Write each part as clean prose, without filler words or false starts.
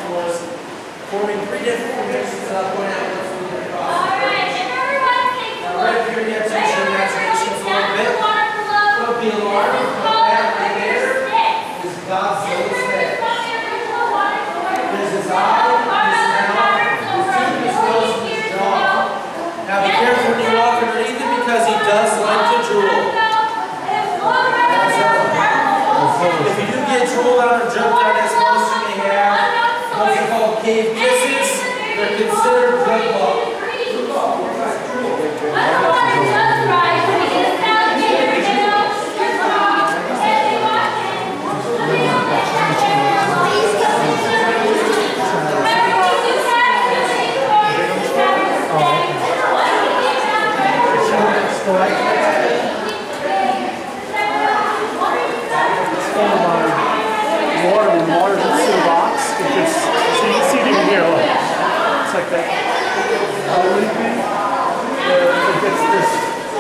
floors, forming 3 different formations that I'll point out once we get across. Alright, and everyone take a look. Right here, you have to use your imaginations a little bit. Put the alarm, put that right there. This is God's little head. There's his eye, his mouth, his teeth, his nose, and his jaw. Now be careful when you walk underneath him because he does like to drool. If you do get drooled on or jumped on, as most you may have, those are called cave kisses. They're considered good luck. Water just in the box. It just, so you see it even here, look. It's like that. It gets this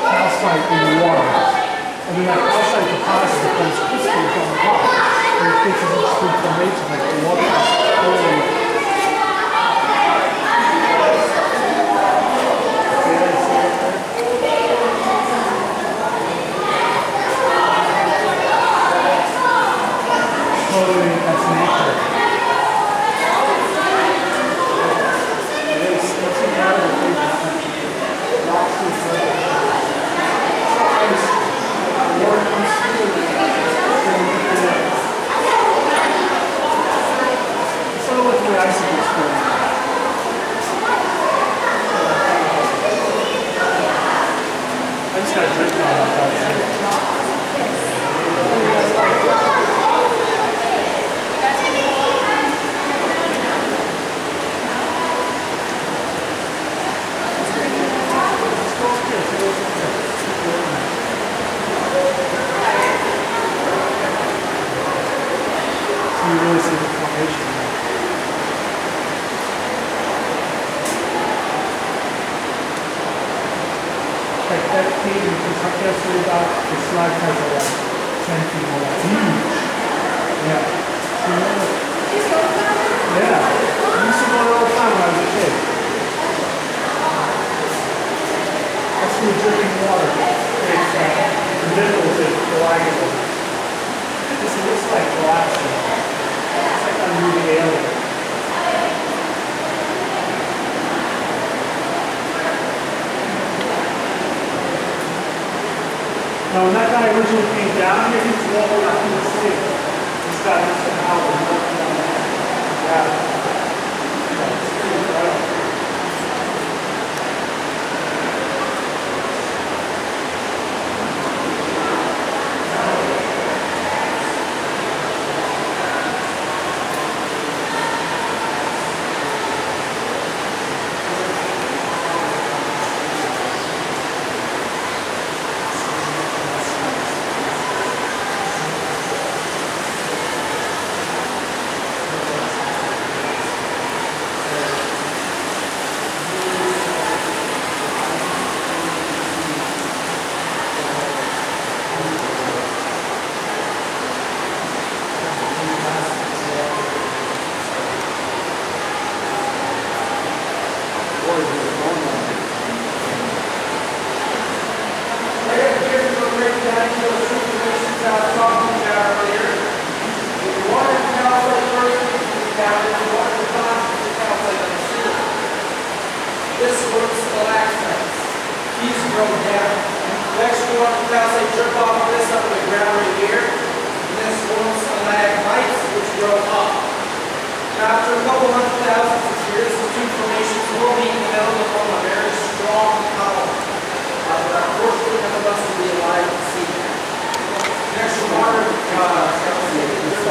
calcite in the water. And then that calcite deposits becomes crystals on the top. And it thinks it's just through formation, like the water is totally. That's nature. It is. It's incredible. Rocks and sometimes water comes through. It's sort of like the icicle storm. I just got a drink on that. You really see the formation. Like that cave, you can carefully about the slide has a like 10 feet more. That's huge. Yeah. Yeah. I used to go there all the time when I was a kid. That's through dripping water. It's the middle is it diagonal. This looks like glass. It's like a movie alien. Now, when that guy originally came down here, he was walking up in the city. This guy was an hour walking down there. Yeah. It's pretty incredible. This works stalactites. These grow down. Next, you want the calcite drip off of this up to the ground right here. And this forms stalagmites, which grow up. Now, after a couple 100,000 of years, the 2 formations will be in the middle to form a very strong column. But unfortunately, none of us will be alive to see that. Next, you want to drip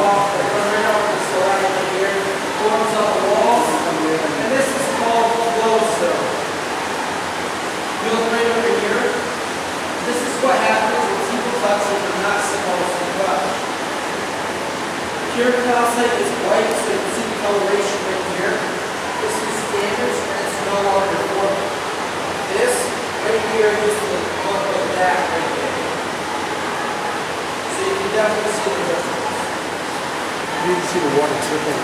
off the right off the stalagmite right here. Forms up the walls. And this is called glowstone. You look right over here. This is what happens when people touch what they're not supposed to touch. Pure calcite is white, so you can see the coloration right here. This is damaged and it's no longer forming. This right here used to look like that right there. So you can definitely see the difference. You can see the water dripping.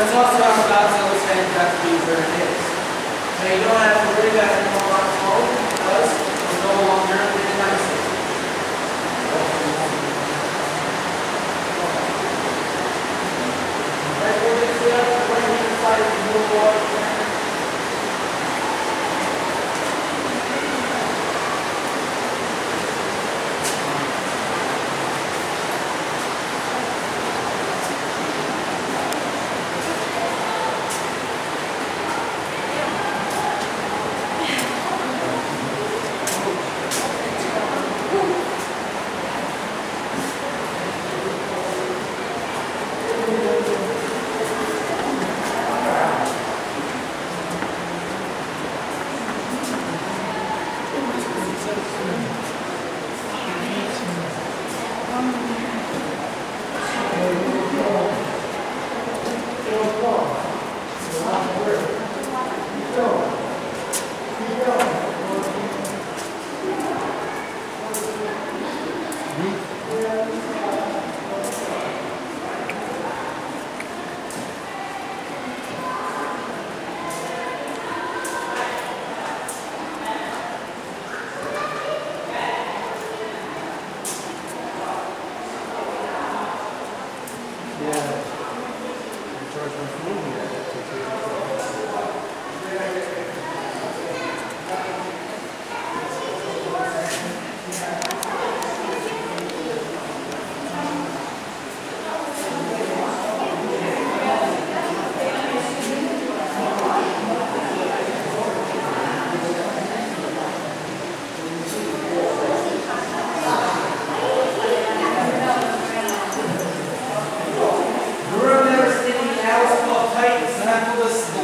That's also how Godzilla's head got to be where it is. Now you don't have to worry about it anymore on its own because it's no longer in the United States. Right, we're going to clear up the right-hand side of the blue water.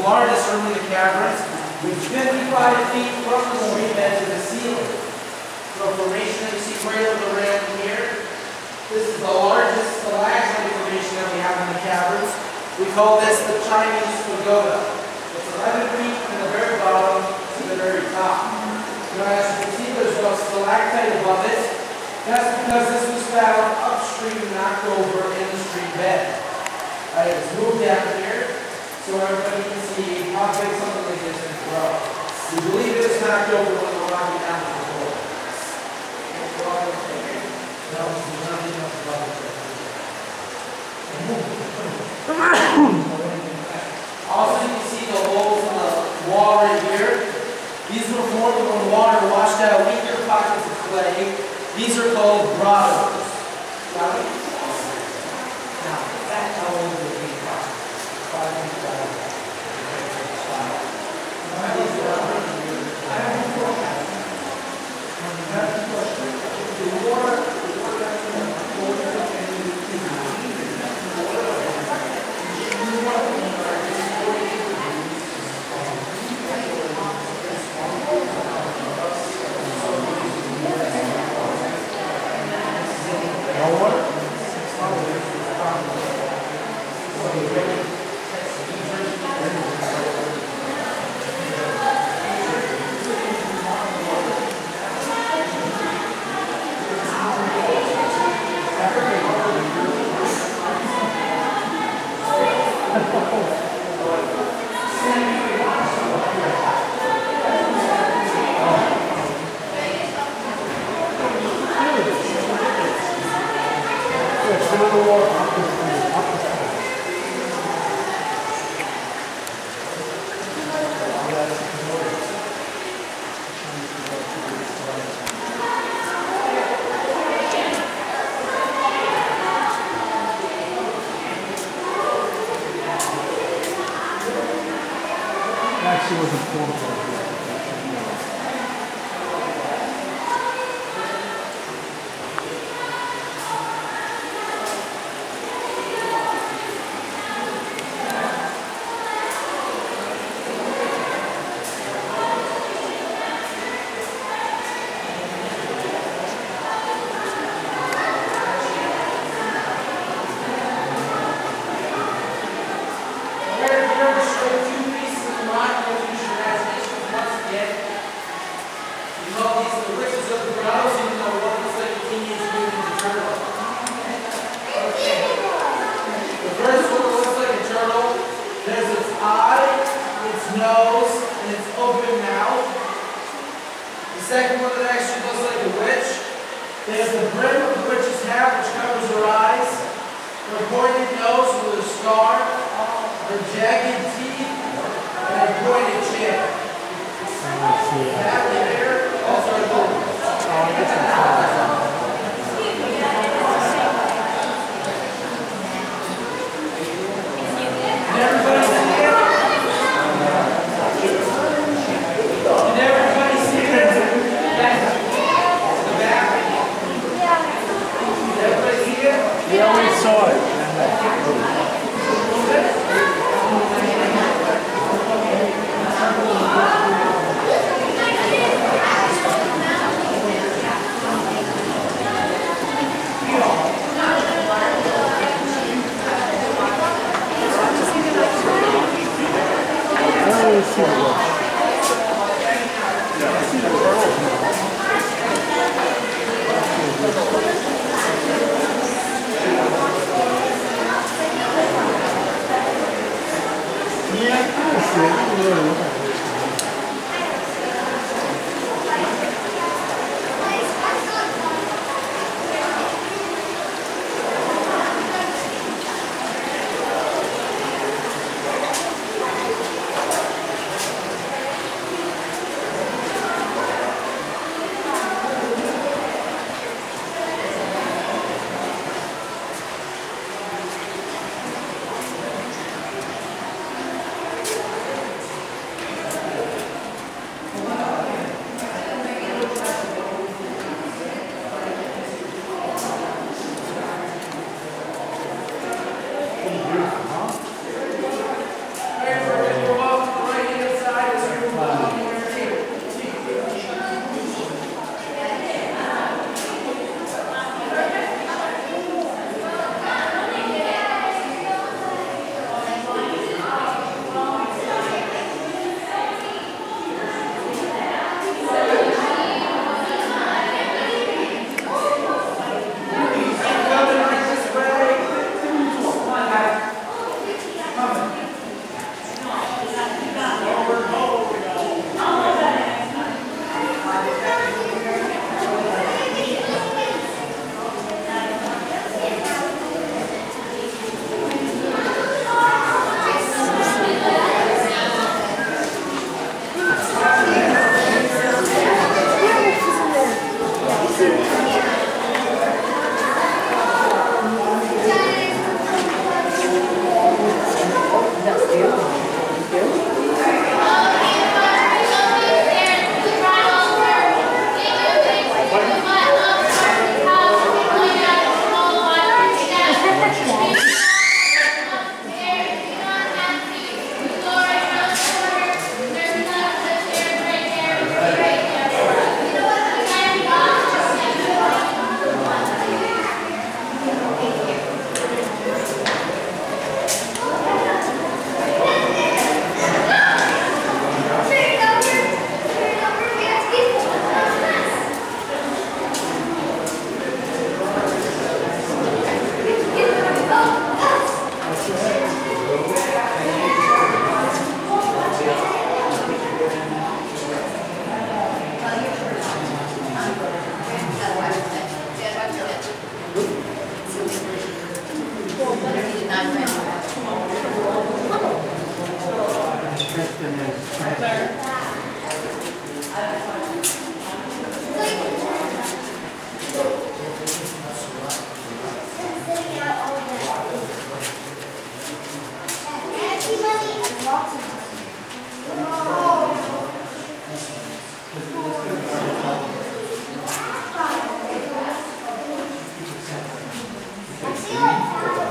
Largest room in the caverns, with 55 feet from the stream bed to the ceiling. The formation that you see right over the rim here, this is the largest stalagmite formation that we have in the caverns. We call this the Chinese pagoda. It's 11 feet from the very bottom to the very top. Now as you can see, there's no stalactite above it. That's because this was found upstream, knocked over in the stream bed. It's moved down here, so everybody can see how big something like this can grow. We believe it was knocked over when the Rocky Mountains was born. No, there's nothing else above it. Also, you can see the holes in the wall right here. These were formed when water washed out weaker pockets of clay. These are called grottos. Got it? Now, that's how old the weak pockets. 5 feet down. Actually wasn't formed like that. nose and its open mouth. The second one that actually looks like a witch. They have the brim of the witch's hat, which covers her eyes, her pointed nose with a scar, her jagged teeth, and her pointed chin. That right there, also a gold. Can everybody see it? Can everybody see it? The back? Can everybody see it? Yeah, we saw it.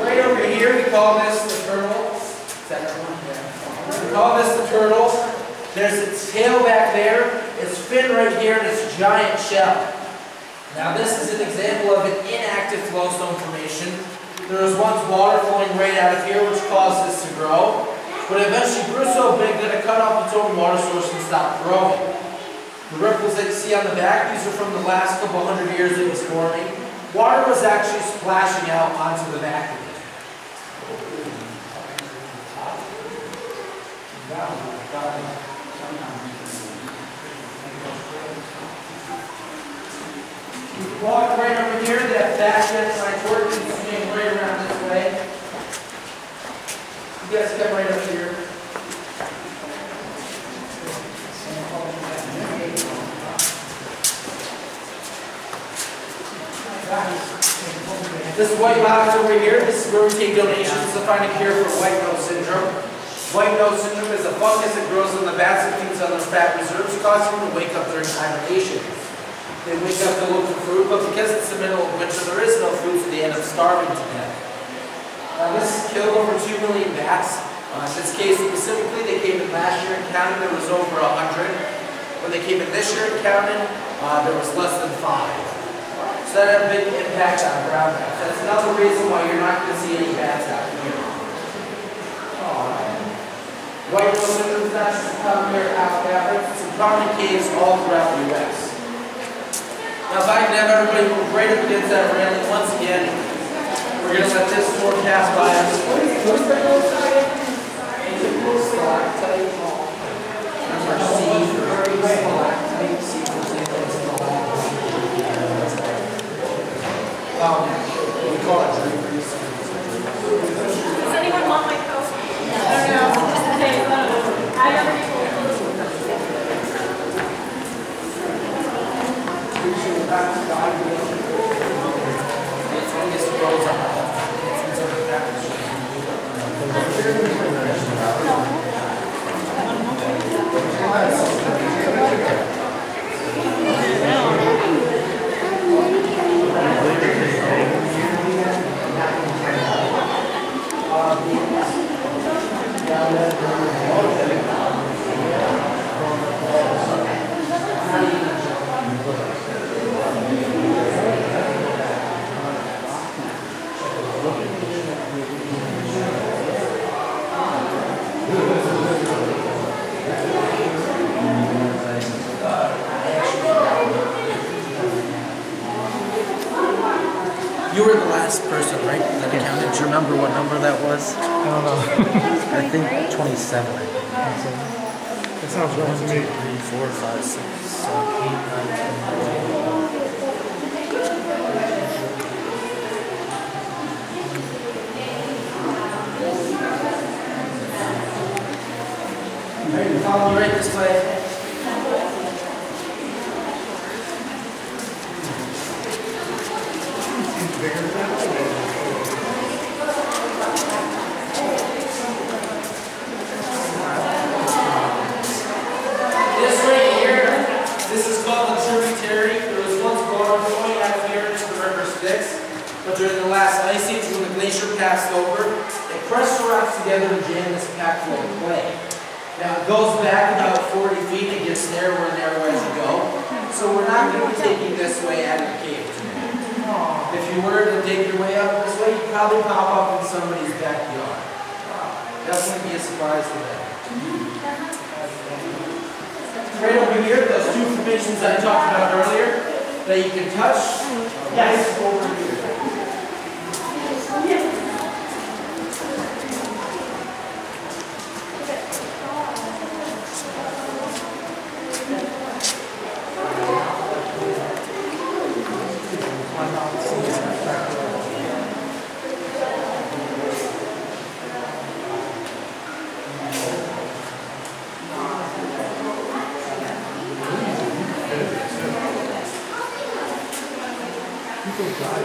Right over here, we call this the turtle. We call this the turtle. There's its tail back there, its fin right here, and its giant shell. Now this is an example of an inactive flowstone formation. There was once water flowing right out of here, which caused this to grow. But it eventually grew so big that it cut off its own water source and stopped growing. The ripples that you see on the back, these are from the last couple hundred years it was forming. Water was actually splashing out onto the back of it. Walk right over here, that back end side work is swing right around this way. You guys come right up here. This white box over here, this is where we take donations to find a cure for white nose syndrome. White nose syndrome is a fungus that grows in the bats and feeds on their fat reserves, causing them to wake up during hibernation. They wake up to look for food, but because it's the middle of winter, there is no food, so they end up starving to death. This has killed over 2 million bats. In this case specifically, they came in last year and counted, there was over 100. When they came in this year and counted, there was less than 5. So that had a big impact on brown bats. That's another reason why you're not going to see any bats out here. White nose syndrome is not just a common here at Howe Caverns, it's in common caves all throughout the U.S. Now, if I can have everybody move right up against that railing once again, we're going to let this door pass by us. Stalactite. Number C, stalactite, C for we call it tree freeze. Does anyone want my coat? I don't know. Just in case. I never get You were the last person, right, that counted. Do you remember what number that was? I don't know. I think 27. That sounds right to me. 2, 3, 4, 5, 6, 7, 8, 9, 10. Right, follow me right this way. This is called the tributary. There was once water flowing out of here into the river Styx, but during the last ice age, when the glacier passed over, it crushed the rocks together to jam this packed full of clay. Now it goes back about 40 feet, it gets narrower and narrower as you go. So we're not going to be taking this way out of the cave today. If you were to take your way up this way, you'd probably pop up in somebody's backyard. That's going to be a surprise to them. Right over here, those 2 formations I talked about earlier that you can touch. Yes, over here. People die.